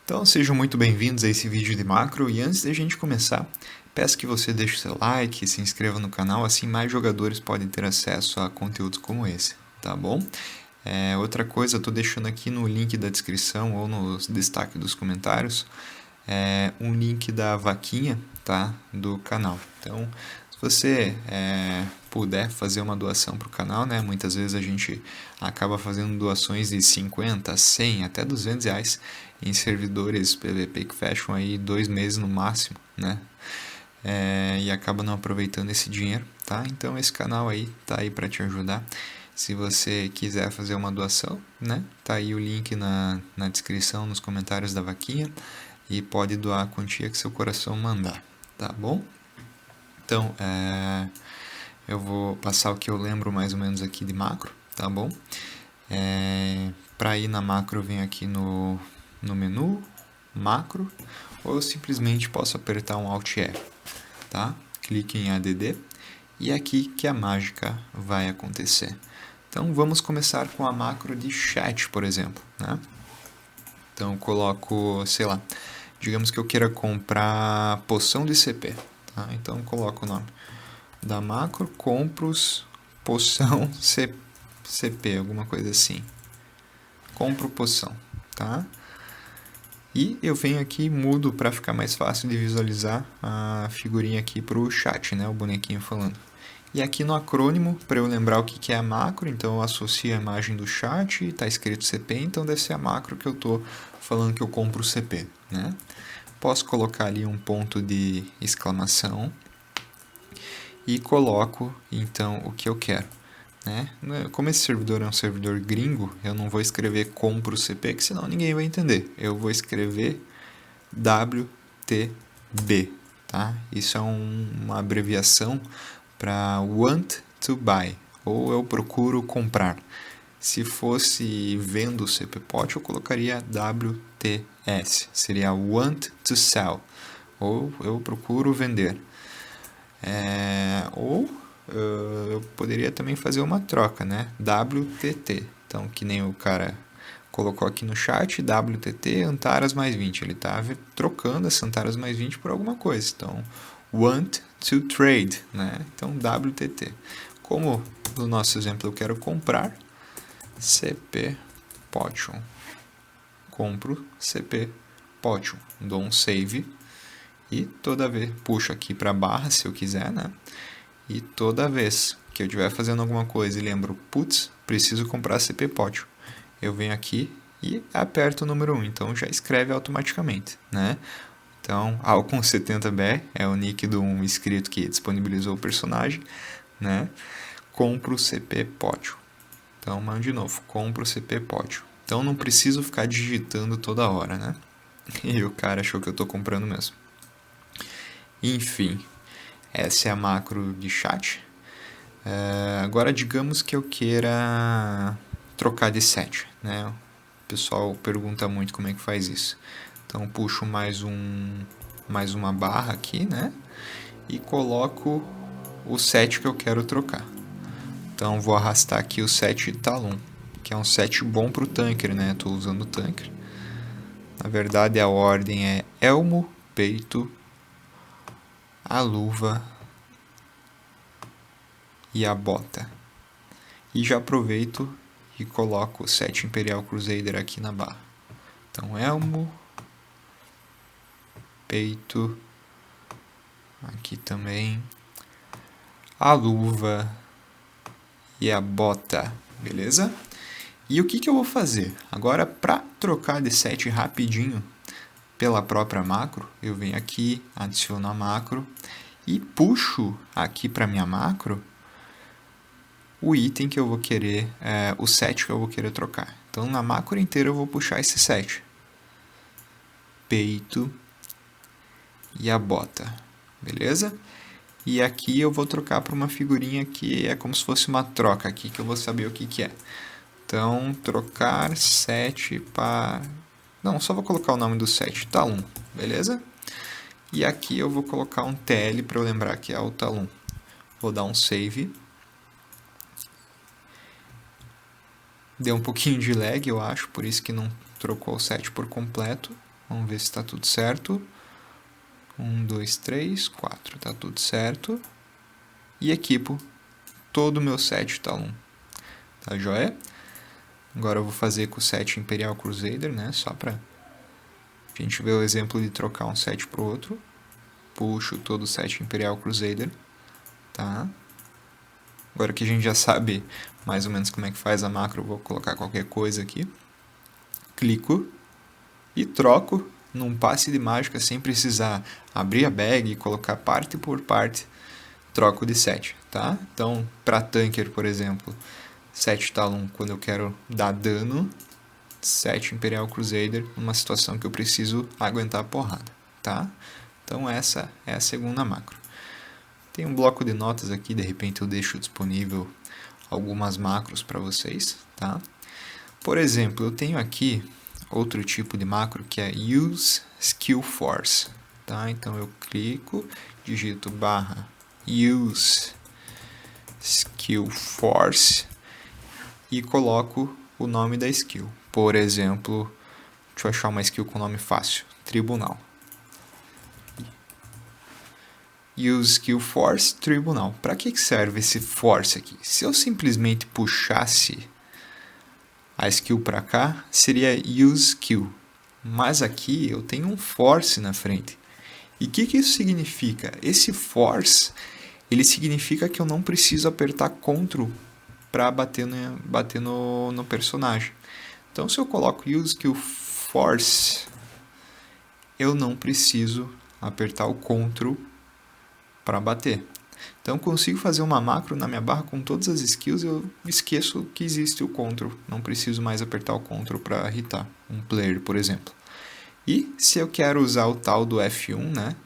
Então sejam muito bem-vindos a esse vídeo de macro e antes de a gente começar, peço que você deixe o seu like, se inscreva no canal, assim mais jogadores podem ter acesso a conteúdos como esse, tá bom? Outra coisa, eu estou deixando aqui no link da descrição ou no destaque dos comentários um link da vaquinha, tá, do canal. Então, se você puder fazer uma doação para o canal, né, muitas vezes a gente acaba fazendo doações de 50, 100, até 200 reais em servidores PVP que fecham aí 2 meses no máximo, né, e acaba não aproveitando esse dinheiro, tá? Então esse canal aí tá aí para te ajudar. Se você quiser fazer uma doação, né, tá aí o link na descrição, nos comentários da vaquinha e pode doar a quantia que seu coração mandar, tá bom? Então, eu vou passar o que eu lembro mais ou menos aqui de macro, tá bom? Para ir na macro, eu venho aqui no menu, macro, ou eu simplesmente posso apertar um Alt E, tá? Clique em ADD e é aqui que a mágica vai acontecer. Então, vamos começar com a macro de chat, por exemplo, né? Então, eu coloco, sei lá, digamos que eu queira comprar poção de CP, tá? Então, eu coloco o nome da macro, compros, poção CP, alguma coisa assim. Compro poção, tá? E eu venho aqui e mudo para ficar mais fácil de visualizar a figurinha aqui para o chat, né? O bonequinho falando. E aqui no acrônimo, para eu lembrar o que é a macro, então eu associo a imagem do chat, está escrito CP, então deve ser a macro que eu estou falando que eu compro o CP, né? Posso colocar ali um ponto de exclamação e coloco então o que eu quero, né? Como esse servidor é um servidor gringo, eu não vou escrever compro CP, que senão ninguém vai entender. Eu vou escrever WTB, tá? Isso é uma abreviação para want to buy, ou eu procuro comprar. Se fosse vendo CPPOT, eu colocaria WTS, seria want to sell, ou eu procuro vender. Ou eu poderia também fazer uma troca, né? WTT. Então, que nem o cara colocou aqui no chat, WTT Antares mais 20. Ele está trocando essa Antares mais 20 por alguma coisa. Então, want to trade, né? Então, WTT. Como no nosso exemplo eu quero comprar, CP Potion. Compro CP Potion. Dou um save e toda vez puxo aqui para barra se eu quiser, né? E toda vez que eu estiver fazendo alguma coisa e lembro, putz, preciso comprar CP Potion, eu venho aqui e aperto o número 1, então já escreve automaticamente, né? Então, Alcon70BR é o nick de um inscrito que disponibilizou o personagem, né? Compro CP Potion. Então, mando de novo, compro CP Potion. Então, não preciso ficar digitando toda hora, né? E o cara achou que eu estou comprando mesmo. Enfim, essa é a macro de chat. Agora, digamos que eu queira trocar de set, né? O pessoal pergunta muito como é que faz isso. Então, puxo mais uma barra aqui, né? E coloco o set que eu quero trocar. Então, vou arrastar aqui o set Talon, que é um set bom para o tanker, né? Estou usando o tanker. Na verdade, a ordem é elmo, peito, a luva e a bota. E já aproveito e coloco o set Imperial Crusader aqui na barra. Então, elmo, peito, aqui também, a luva e a bota, beleza? E o que eu vou fazer? Agora, para trocar de set rapidinho pela própria macro, eu venho aqui, adiciono a macro e puxo aqui para minha macro o item que eu vou querer, o set que eu vou querer trocar. Então, na macro inteira eu vou puxar esse set. Peito e a bota, beleza? E aqui eu vou trocar para uma figurinha que é como se fosse uma troca aqui, que eu vou saber o que é. Então, trocar set para... Não, só vou colocar o nome do set, Talon, beleza? E aqui eu vou colocar um TL para eu lembrar que é o Talon. Vou dar um save. Deu um pouquinho de lag, eu acho, por isso que não trocou o set por completo. Vamos ver se está tudo certo. 1, 2, 3, 4. Tá tudo certo. E equipo todo o meu set Talon. Tá joia? Agora eu vou fazer com o set Imperial Crusader, né? Só para a gente ver o exemplo de trocar um set pro outro. Puxo todo o set Imperial Crusader. Tá? Agora que a gente já sabe mais ou menos como é que faz a macro, eu vou colocar qualquer coisa aqui. Clico e troco num passe de mágica sem precisar abrir a bag e colocar parte por parte. Troco de set, tá? Então, para tanker, por exemplo, set Talon quando eu quero dar dano, set Imperial Crusader numa situação que eu preciso aguentar a porrada, tá? Então essa é a segunda macro. Tem um bloco de notas aqui, de repente eu deixo disponível algumas macros para vocês, tá? Por exemplo, eu tenho aqui outro tipo de macro que é Use Skill Force, tá? Então eu clico, digito barra Use Skill Force e coloco o nome da skill. Por exemplo, deixa eu achar uma skill com nome fácil, Tribunal. Use Skill Force, Tribunal. Para que serve esse force aqui? Se eu simplesmente puxasse a skill para cá, seria Use Skill. Mas aqui eu tenho um force na frente. E o que isso significa? Esse force, ele significa que eu não preciso apertar CTRL para bater no personagem. Então, se eu coloco Use Skill Force, eu não preciso apertar o CTRL para bater. Então, eu consigo fazer uma macro na minha barra com todas as skills e eu esqueço que existe o CTRL. Não preciso mais apertar o CTRL para hitar um player, por exemplo. E se eu quero usar o tal do F1, né,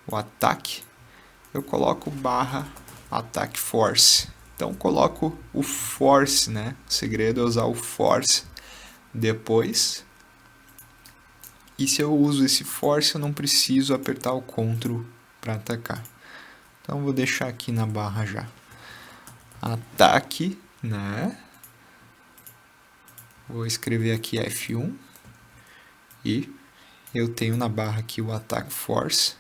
o ataque, eu coloco barra Attack Force. Então, coloco o force, né? O segredo é usar o force depois. E se eu uso esse force, eu não preciso apertar o CTRL para atacar. Então, vou deixar aqui na barra já. Ataque, né? Vou escrever aqui F1. E eu tenho na barra aqui o Attack Force.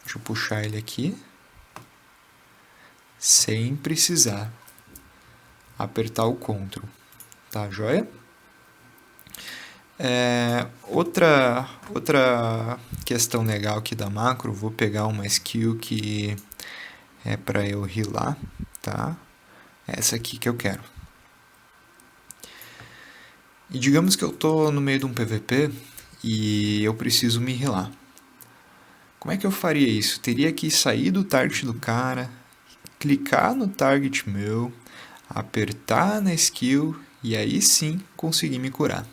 Deixa eu puxar ele aqui. Sem precisar apertar o CTRL. Tá, joia? Outra questão legal aqui da macro, vou pegar uma skill que é para eu healar, tá? Essa aqui que eu quero. E digamos que eu tô no meio de um PVP e eu preciso me healar. Como é que eu faria isso? Teria que sair do target do cara, clicar no target meu, apertar na skill e aí sim conseguir me curar.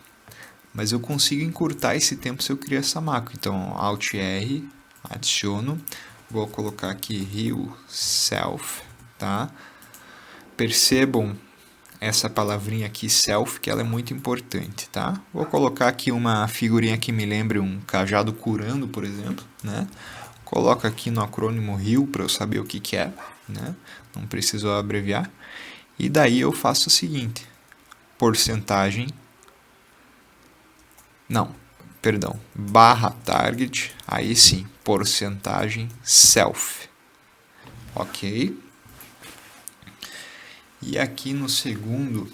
Mas eu consigo encurtar esse tempo se eu criar essa macro. Então, Alt R, adiciono, vou colocar aqui Heal Self, tá? Percebam essa palavrinha aqui, Self, que ela é muito importante, tá? Vou colocar aqui uma figurinha que me lembre um cajado curando, por exemplo, né? Coloco aqui no acrônimo Heal para eu saber o que é, né? Não preciso abreviar. E daí eu faço o seguinte, porcentagem... Não, perdão, barra target, aí sim, porcentagem self. Ok? E aqui no segundo,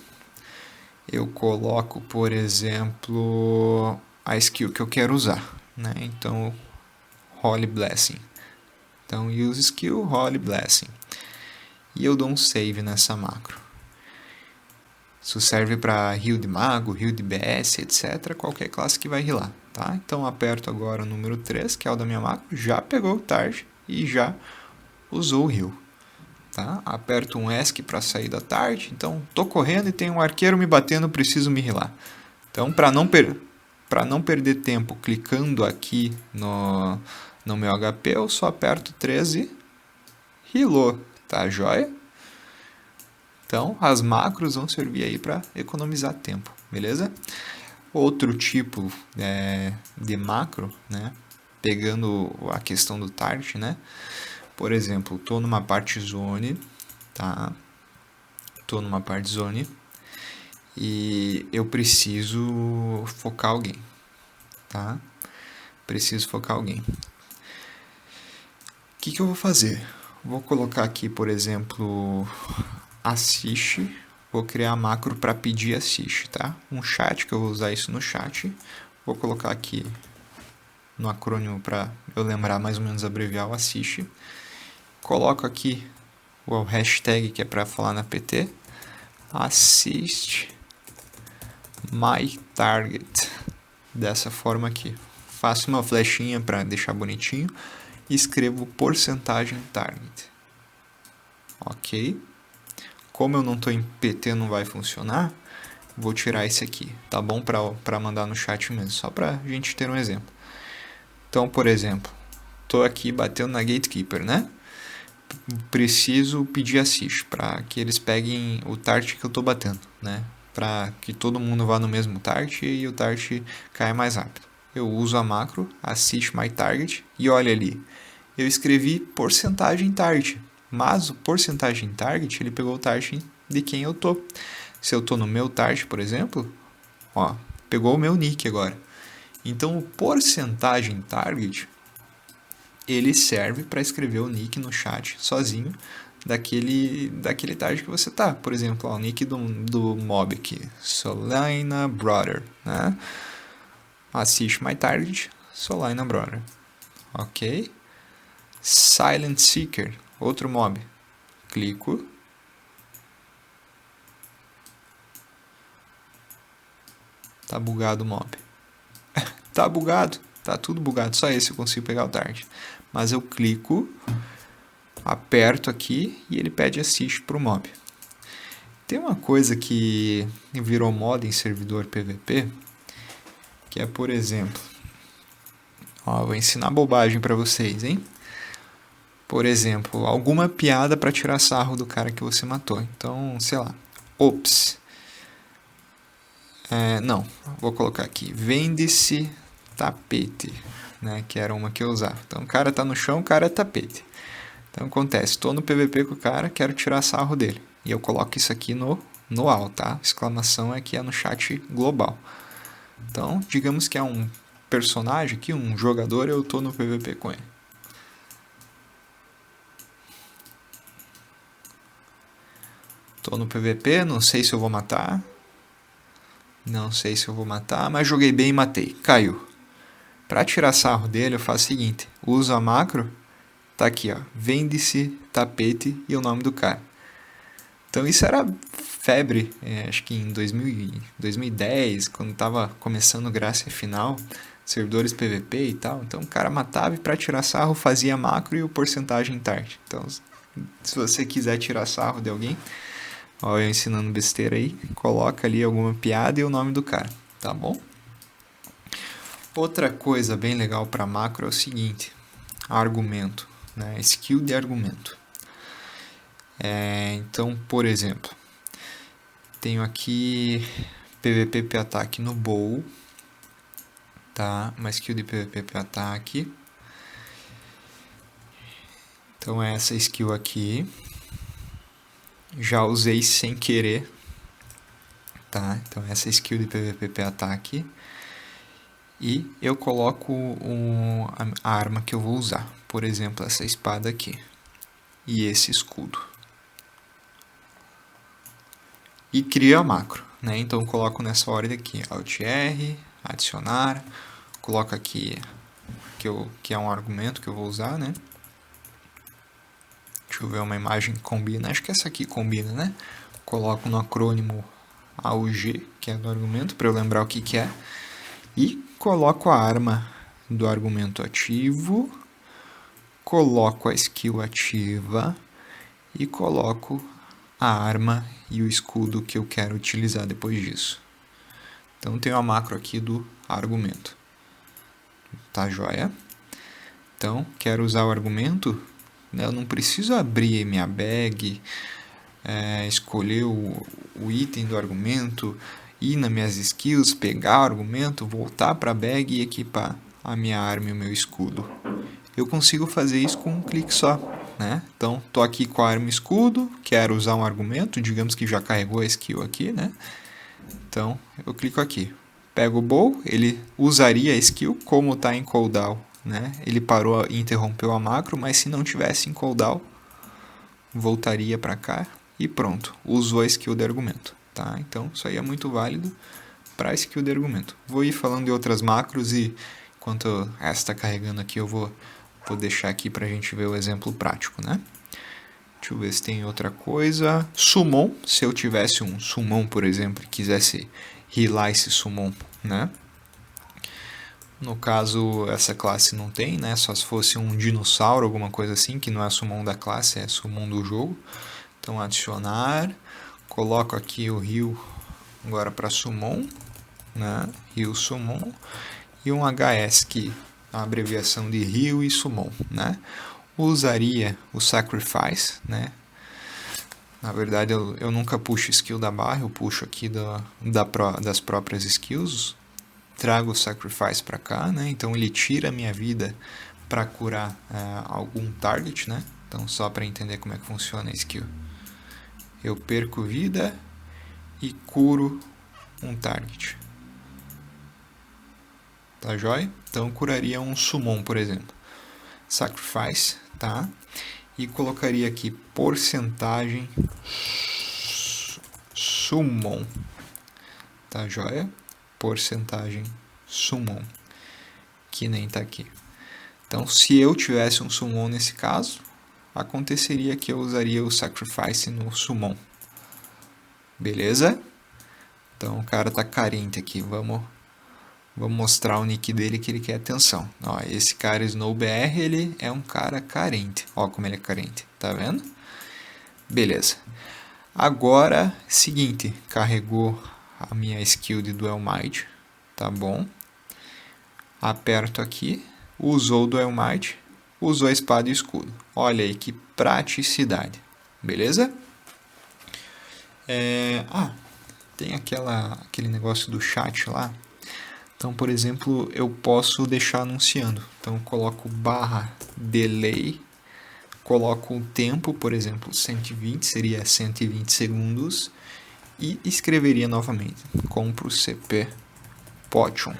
eu coloco, por exemplo, a skill que eu quero usar, né? Então, Holy Blessing. Então, use skill, Holy Blessing. E eu dou um save nessa macro. Isso serve para heal de mago, heal de BS, etc. Qualquer classe que vai healar, tá? Então aperto agora o número 3, que é o da minha macro, já pegou o target e já usou o heal. Tá? Aperto um ESC para sair da target, então tô correndo e tem um arqueiro me batendo, preciso me healar. Então para não perder tempo clicando aqui no meu HP, eu só aperto 3 e healou, tá joia? Então, as macros vão servir aí para economizar tempo, beleza? Outro tipo de macro, né? Pegando a questão do target, né? Por exemplo, estou numa parte zone, tá? Estou numa parte zone e eu preciso focar alguém, tá? Preciso focar alguém. O que eu vou fazer? Vou colocar aqui, por exemplo, assiste. Vou criar a macro para pedir assiste, tá? Um chat, que eu vou usar isso no chat. Vou colocar aqui no acrônimo para eu lembrar mais ou menos abreviar o assiste. Coloco aqui o hashtag que é para falar na PT. Assist my target. Dessa forma aqui. Faço uma flechinha para deixar bonitinho e escrevo porcentagem target. Ok. Como eu não estou em PT, não vai funcionar. Vou tirar esse aqui, tá bom? Para mandar no chat mesmo, só para a gente ter um exemplo. Então, por exemplo, estou aqui batendo na gatekeeper, né? Preciso pedir assist para que eles peguem o tart que eu estou batendo, né? Para que todo mundo vá no mesmo tart e o tart caia mais rápido. Eu uso a macro assist my target e olha ali, eu escrevi porcentagem tart, mas o porcentagem target ele pegou o tart de quem eu tô. Se eu tô no meu tart, por exemplo, ó, pegou o meu nick agora. Então o porcentagem target ele serve para escrever o nick no chat sozinho daquele target que você tá. Por exemplo, ó, o nick do mob aqui, Solina Brother, né? Assist my target, Solina Brother. Ok? Silent Seeker, outro mob. Clico. Tá bugado o mob. Tá bugado. Tá tudo bugado. Só esse eu consigo pegar o target. Mas eu clico, aperto aqui e ele pede assist pro mob. Tem uma coisa que virou moda em servidor PVP, que é, por exemplo, ó, vou ensinar bobagem para vocês, hein? Por exemplo, alguma piada para tirar sarro do cara que você matou. Então, sei lá, ops. Não, vou colocar aqui, vende-se tapete, né? Que era uma que eu usava. Então, o cara tá no chão, o cara é tapete. Então, acontece, estou no PVP com o cara, quero tirar sarro dele. E eu coloco isso aqui no AL, tá? Exclamação aqui é no chat global. Então, digamos que é um personagem aqui, um jogador, eu tô no PVP com ele. Tô no PVP, não sei se eu vou matar. Não sei se eu vou matar, mas joguei bem e matei. Caiu. Para tirar sarro dele, eu faço o seguinte. Uso a macro. Tá aqui, ó. Vende-se tapete e o nome do cara. Então isso era febre, acho que em 2010, quando tava começando Graça Final, servidores PVP e tal. Então o cara matava e para tirar sarro fazia macro e o porcentagem tarde. Então se você quiser tirar sarro de alguém, ó, eu ensinando besteira aí, coloca ali alguma piada e o nome do cara, tá bom? Outra coisa bem legal para macro é o seguinte, argumento, né? Skill de argumento. Então, por exemplo, tenho aqui PVP ataque no bow, tá? Uma skill de PVP ataque. Então é essa skill aqui. Já usei sem querer, tá? Então essa skill de PVP ataque. E eu coloco a arma que eu vou usar. Por exemplo, essa espada aqui. E esse escudo. E crio a macro, né? Então coloco nessa ordem aqui, Alt R, adicionar, coloco aqui que é um argumento que eu vou usar, né? Deixa eu ver uma imagem que combina, acho que essa aqui combina, né? Coloco no acrônimo AUG, que é do argumento, para eu lembrar o que é. E coloco a arma do argumento ativo, coloco a skill ativa e coloco a arma e o escudo que eu quero utilizar depois disso. Então tenho a macro aqui do argumento. Tá joia? Então, quero usar o argumento, né? Eu não preciso abrir minha bag, escolher o item do argumento, ir nas minhas skills, pegar o argumento, voltar para a bag e equipar a minha arma e o meu escudo. Eu consigo fazer isso com um clique só, né? Então, tô aqui com a arma e escudo, quero usar um argumento, digamos que já carregou a skill aqui, né? Então, eu clico aqui. Pego o bow, ele usaria a skill, como está em cooldown, né? Ele parou e interrompeu a macro, mas se não tivesse em cooldown, voltaria para cá e pronto, usou a skill de argumento, tá? Então, isso aí é muito válido para a skill de argumento. Vou ir falando de outras macros e enquanto essa está carregando aqui, eu vou deixar aqui para a gente ver o exemplo prático, né? Deixa eu ver se tem outra coisa. Summon, se eu tivesse um summon, por exemplo, e quisesse healar esse summon, né? No caso, essa classe não tem, né? Só se fosse um dinossauro, alguma coisa assim, que não é summon da classe, é summon do jogo. Então, adicionar. Coloco aqui o heal agora para summon, né? Heal summon. E um HS, que é a abreviação de heal e summon, né? Usaria o sacrifice, né? Na verdade, eu nunca puxo skill da barra, eu puxo aqui das próprias skills. Trago o sacrifice para cá, né? Então ele tira a minha vida para curar algum target, né? Então só para entender como é que funciona a skill. Eu perco vida e curo um target. Tá jóia? Então curaria um summon, por exemplo. Sacrifice, tá? E colocaria aqui porcentagem summon. Tá jóia? Porcentagem summon. Que nem tá aqui. Então, se eu tivesse um summon nesse caso, aconteceria que eu usaria o sacrifice no summon. Beleza? Então, o cara tá carente aqui. Vamos mostrar o nick dele que ele quer atenção. Ó, esse cara SnowBR, ele é um cara carente. Ó como ele é carente. Tá vendo? Beleza. Agora, seguinte. Carregou a minha skill de Duel Might. Tá bom. Aperto aqui. Usou o Duel Might. Usou a espada e o escudo. Olha aí que praticidade. Beleza? Tem aquele negócio do chat lá. Então, por exemplo, eu posso deixar anunciando. Então, eu coloco barra delay, coloco o tempo, por exemplo, 120, seria 120 segundos, e escreveria novamente, compro CP Potion.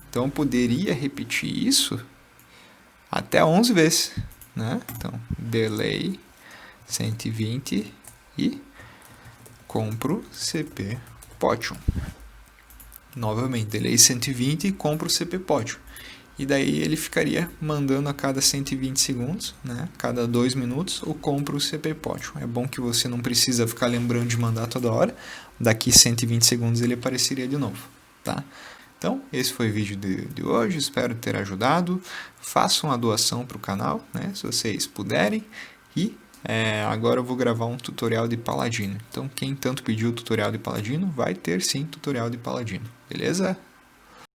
Então, eu poderia repetir isso até 11 vezes, né? Então, delay 120 e compro CP Potion. Novamente, delay 120 e compro o CP Potion. E daí ele ficaria mandando a cada 120 segundos, né? Cada 2 minutos, o compro o CP Potion. É bom que você não precisa ficar lembrando de mandar toda hora. Daqui 120 segundos ele apareceria de novo, tá? Então, esse foi o vídeo de hoje. Espero ter ajudado. Façam a doação para o canal, né? Se vocês puderem. E agora eu vou gravar um tutorial de Paladino. Então, quem tanto pediu o tutorial de Paladino, vai ter sim tutorial de Paladino. Beleza?